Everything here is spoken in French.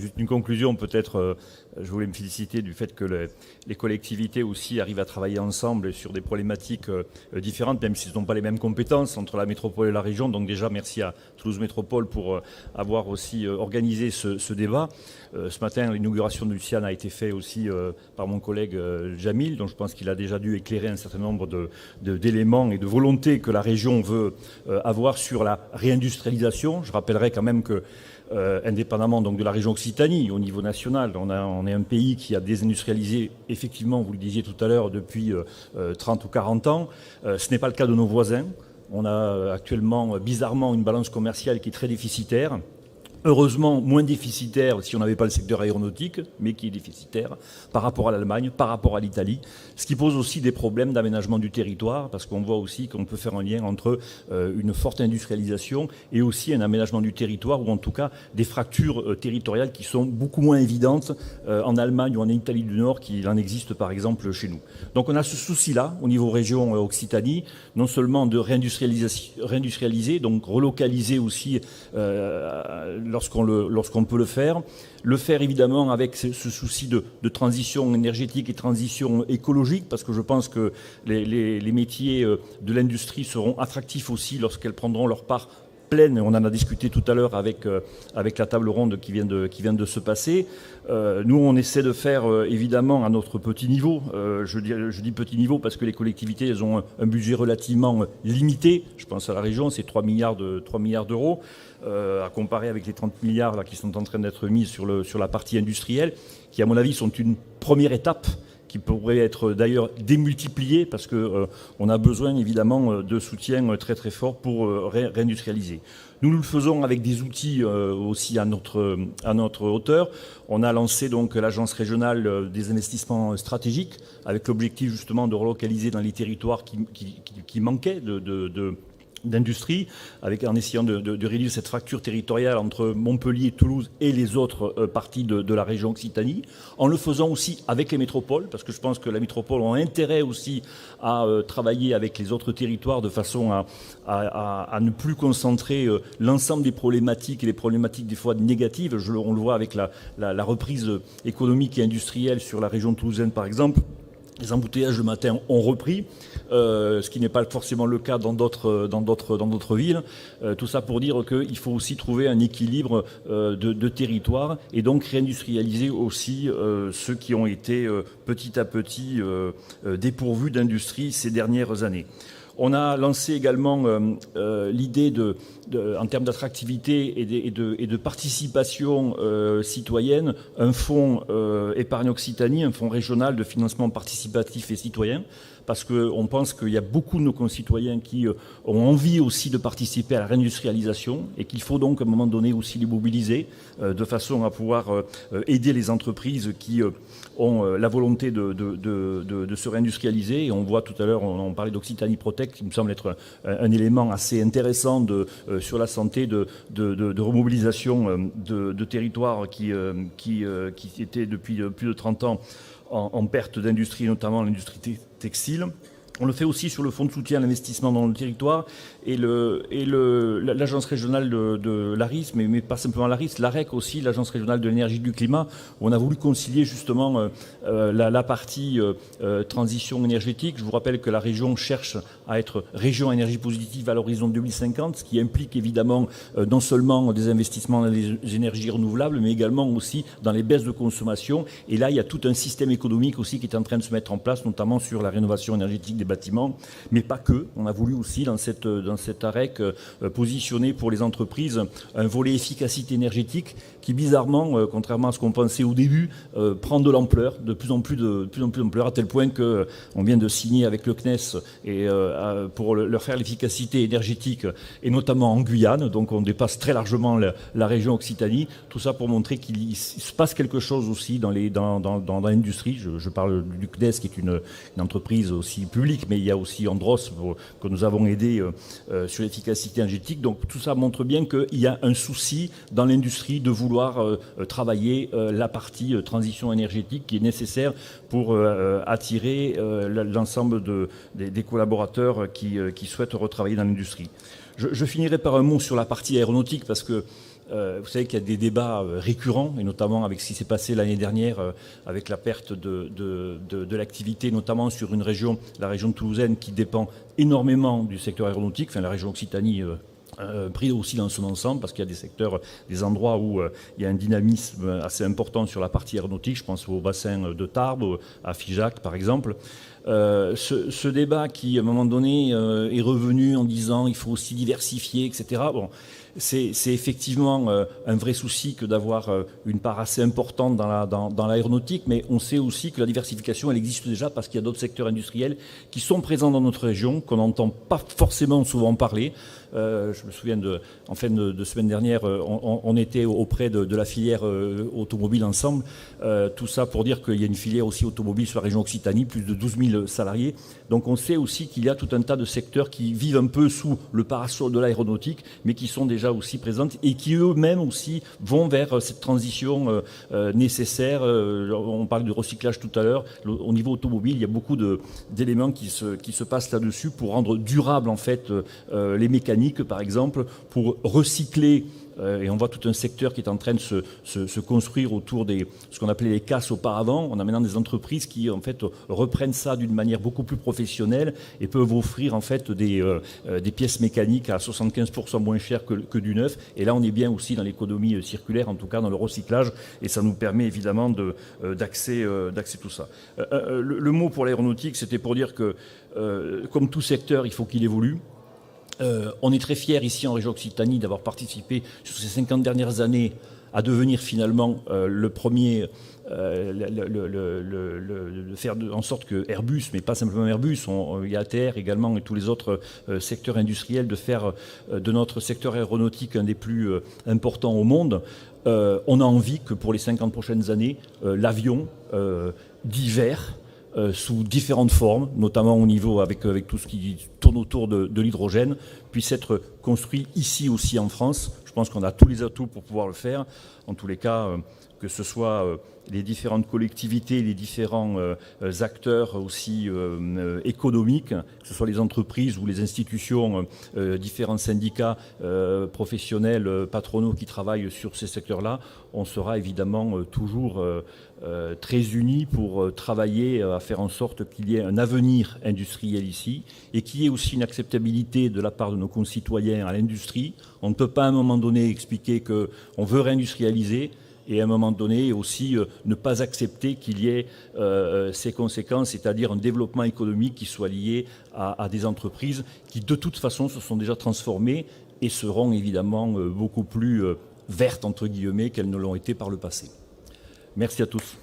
juste une conclusion, peut-être, je voulais me féliciter du fait que les collectivités aussi arrivent à travailler ensemble sur des problématiques différentes, même s'ils n'ont pas les mêmes compétences entre la métropole et la région. Donc déjà, merci à Toulouse Métropole pour avoir aussi organisé ce débat. Ce matin, l'inauguration de Luciane a été faite aussi par mon collègue Jamil, donc je pense qu'il a déjà dû éclairer un certain nombre d'éléments et de volontés que la région veut avoir sur la réindustrialisation. Je rappellerai quand même que indépendamment donc de la région Occitanie, au niveau national, on est un pays qui a désindustrialisé, effectivement, vous le disiez tout à l'heure, depuis 30 ou 40 ans. Ce n'est pas le cas de nos voisins. On a actuellement, bizarrement, une balance commerciale qui est très déficitaire. Heureusement, moins déficitaire si on n'avait pas le secteur aéronautique, mais qui est déficitaire par rapport à l'Allemagne, par rapport à l'Italie, ce qui pose aussi des problèmes d'aménagement du territoire, parce qu'on voit aussi qu'on peut faire un lien entre une forte industrialisation et aussi un aménagement du territoire, ou en tout cas des fractures territoriales qui sont beaucoup moins évidentes en Allemagne ou en Italie du Nord qu'il en existe par exemple chez nous. Donc on a ce souci-là au niveau région Occitanie, non seulement de réindustrialiser, donc relocaliser aussi lorsqu'on peut le faire évidemment avec ce souci de transition énergétique et transition écologique, parce que je pense que les métiers de l'industrie seront attractifs aussi lorsqu'elles prendront leur part pleine. On en a discuté tout à l'heure avec la table ronde qui vient de se passer. Nous, on essaie de faire évidemment à notre petit niveau. Je dis petit niveau parce que les collectivités, elles ont un budget relativement limité. Je pense à la région, c'est 3 milliards d'euros. À comparer avec les 30 milliards là, qui sont en train d'être mis sur la partie industrielle, qui à mon avis sont une première étape qui pourrait être d'ailleurs démultipliée parce qu'on a besoin évidemment de soutien très très fort pour réindustrialiser. Nous le faisons avec des outils aussi à notre hauteur. On a lancé donc l'agence régionale des investissements stratégiques avec l'objectif justement de relocaliser dans les territoires qui manquaient d'industrie, en essayant de réduire cette fracture territoriale entre Montpellier, Toulouse et les autres parties de la région Occitanie, en le faisant aussi avec les métropoles, parce que je pense que la métropole a intérêt aussi à travailler avec les autres territoires de façon à ne plus concentrer l'ensemble des problématiques et les problématiques des fois négatives. On le voit avec la reprise économique et industrielle sur la région toulousaine par exemple. Les embouteillages le matin ont repris, ce qui n'est pas forcément le cas dans d'autres villes. Tout ça pour dire qu'il faut aussi trouver un équilibre de territoire et donc réindustrialiser aussi ceux qui ont été petit à petit dépourvus d'industrie ces dernières années. On a lancé également l'idée en termes d'attractivité et de participation citoyenne, un fonds épargne Occitanie, un fonds régional de financement participatif et citoyen, parce qu'on pense qu'il y a beaucoup de nos concitoyens qui ont envie aussi de participer à la réindustrialisation et qu'il faut donc à un moment donné aussi les mobiliser de façon à pouvoir aider les entreprises qui ont la volonté de se réindustrialiser. Et on voit tout à l'heure, on parlait d'Occitanie Protect, qui me semble être un élément assez intéressant sur la santé de remobilisation de territoires qui étaient depuis plus de 30 ans en perte d'industrie, notamment l'industrie textile. On le fait aussi sur le fonds de soutien à l'investissement dans le territoire et l'agence régionale de l'ARIS, mais pas simplement l'ARIS, l'AREC aussi, l'agence régionale de l'énergie et du climat, où on a voulu concilier justement la partie transition énergétique. Je vous rappelle que la région cherche à être région à énergie positive à l'horizon 2050, ce qui implique évidemment non seulement des investissements dans les énergies renouvelables, mais également aussi dans les baisses de consommation. Et là, il y a tout un système économique aussi qui est en train de se mettre en place, notamment sur la rénovation énergétique des bâtiments, mais pas que. On a voulu aussi dans cet AREC positionner pour les entreprises un volet efficacité énergétique qui bizarrement, contrairement à ce qu'on pensait au début, prend de l'ampleur, de plus en plus d'ampleur, à tel point qu'on vient de signer avec le CNES pour leur faire l'efficacité énergétique, et notamment en Guyane, donc on dépasse très largement la région Occitanie. Tout ça pour montrer qu'il se passe quelque chose aussi dans l'industrie. Je parle du CNES qui est une entreprise aussi publique, mais il y a aussi Andros que nous avons aidé sur l'efficacité énergétique. Donc tout ça montre bien qu'il y a un souci dans l'industrie de vouloir travailler la partie transition énergétique qui est nécessaire pour attirer l'ensemble des collaborateurs qui souhaitent retravailler dans l'industrie. Je finirai par un mot sur la partie aéronautique parce que Vous savez qu'il y a des débats récurrents, et notamment avec ce qui s'est passé l'année dernière, avec la perte de l'activité, notamment sur une région, la région de Toulousaine, qui dépend énormément du secteur aéronautique, enfin la région Occitanie pris aussi dans son ensemble, parce qu'il y a des secteurs, des endroits où il y a un dynamisme assez important sur la partie aéronautique. Je pense au bassin de Tarbes, à Figeac par exemple. Ce débat qui, à un moment donné, est revenu en disant il faut aussi diversifier, etc. Bon, c'est effectivement un vrai souci que d'avoir une part assez importante dans l'aéronautique, mais on sait aussi que la diversification, elle existe déjà parce qu'il y a d'autres secteurs industriels qui sont présents dans notre région, qu'on n'entend pas forcément souvent parler. Je me souviens en fin de semaine dernière, on était auprès de la filière automobile ensemble. Tout ça pour dire qu'il y a une filière aussi automobile sur la région Occitanie, plus de 12 000 salariés. Donc on sait aussi qu'il y a tout un tas de secteurs qui vivent un peu sous le parasol de l'aéronautique, mais qui sont déjà aussi présentes et qui eux-mêmes aussi vont vers cette transition nécessaire. On parle du recyclage tout à l'heure. Au niveau automobile, il y a beaucoup d'éléments qui se passent là-dessus pour rendre durable en fait les mécaniques, par exemple, pour recycler. Et on voit tout un secteur qui est en train de se construire autour de ce qu'on appelait les casses auparavant. On a maintenant des entreprises qui en fait reprennent ça d'une manière beaucoup plus professionnelle et peuvent offrir en fait des pièces mécaniques à 75% moins chères que du neuf. Et là, on est bien aussi dans l'économie circulaire, en tout cas dans le recyclage, et ça nous permet évidemment d'accès tout ça. Le mot pour l'aéronautique, c'était pour dire que, comme tout secteur, il faut qu'il évolue. On est très fiers ici en région Occitanie d'avoir participé sur ces 50 dernières années à devenir finalement le premier, de faire en sorte que Airbus, mais pas simplement Airbus, il y a ATR également et tous les autres secteurs industriels, de faire de notre secteur aéronautique un des plus importants au monde. On a envie que pour les 50 prochaines années, l'avion d'hiver, sous différentes formes, notamment au niveau avec tout ce qui tourne autour de l'hydrogène, puisse être construit ici aussi en France. Je pense qu'on a tous les atouts pour pouvoir le faire. En tous les cas, que ce soit les différentes collectivités, les différents acteurs aussi économiques, que ce soit les entreprises ou les institutions, différents syndicats professionnels, patronaux qui travaillent sur ces secteurs-là, on sera évidemment toujours très unis pour travailler à faire en sorte qu'il y ait un avenir industriel ici et qu'il y ait aussi une acceptabilité de la part de nos concitoyens à l'industrie. On ne peut pas à un moment donné expliquer qu'on veut réindustrialiser et à un moment donné aussi ne pas accepter qu'il y ait ces conséquences, c'est-à-dire un développement économique qui soit lié à des entreprises qui de toute façon se sont déjà transformées et seront évidemment beaucoup plus vertes entre guillemets qu'elles ne l'ont été par le passé. Merci à tous.